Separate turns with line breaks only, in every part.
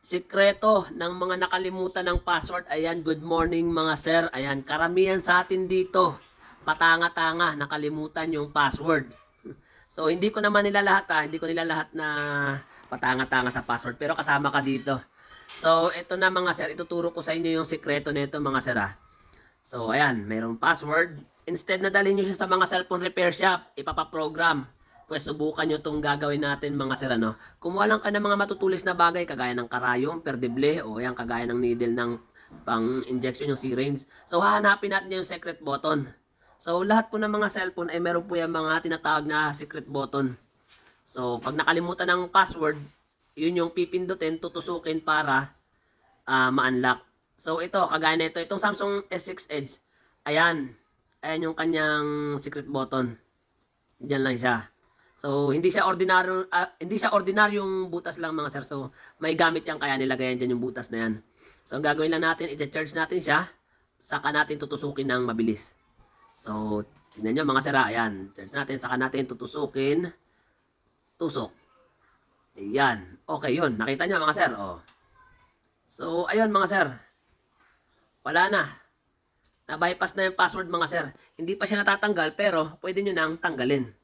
Sikreto ng mga nakalimutan ng password. Ayan, good morning mga sir. Ayan, karamihan sa atin dito, patanga-tanga, nakalimutan yung password. So, hindi ko naman nila lahat hindi ko nila lahat na patanga-tanga sa password, pero kasama ka dito. So, ito na mga sir, ituturo ko sa inyo yung sikreto nito mga sir. So, ayan, mayroong password. Instead na dalhin nyo siya sa mga cellphone repair shop, ipapaprogram. Pues subukan nyo itong gagawin natin mga sir, ano. Kumuha lang ka ng mga matutulis na bagay, kagaya ng karayom, perdible, o yan, kagaya ng needle ng pang-injection, yung syringe. So, hahanapin natin yung secret button. So, lahat po ng mga cellphone ay meron po yung mga tinatawag na secret button. So, pag nakalimutan ng password, yun yung pipindutin, tutusukin para ma-unlock. So, ito, kagaya nito, itong Samsung S6 Edge, ayan, ayan yung kanyang secret button. Diyan lang siya. So, hindi siya ordinaryong butas lang mga sir. So, may gamit yan kaya nilagayan dyan yung butas na yan. So, ang gagawin lang natin, i-charge natin siya, saka natin tutusukin ng mabilis. So, tingnan nyo mga sir, ayan, charge natin, saka natin tutusukin, tusok. Ayan, okay yun, nakita nyo mga sir, oh. So, ayun mga sir, wala na. Na-bypass na yung password mga sir. Hindi pa siya natatanggal pero pwede nyo nang tanggalin.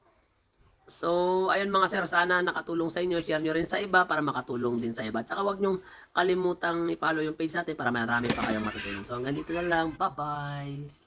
So, ayun mga sir, sana nakatulong sa inyo. Share nyo rin sa iba para makatulong din sa iba. At saka huwag nyo kalimutang i-follow yung page natin para marami pa kayong matutulong. So, hanggang dito na lang. Bye-bye!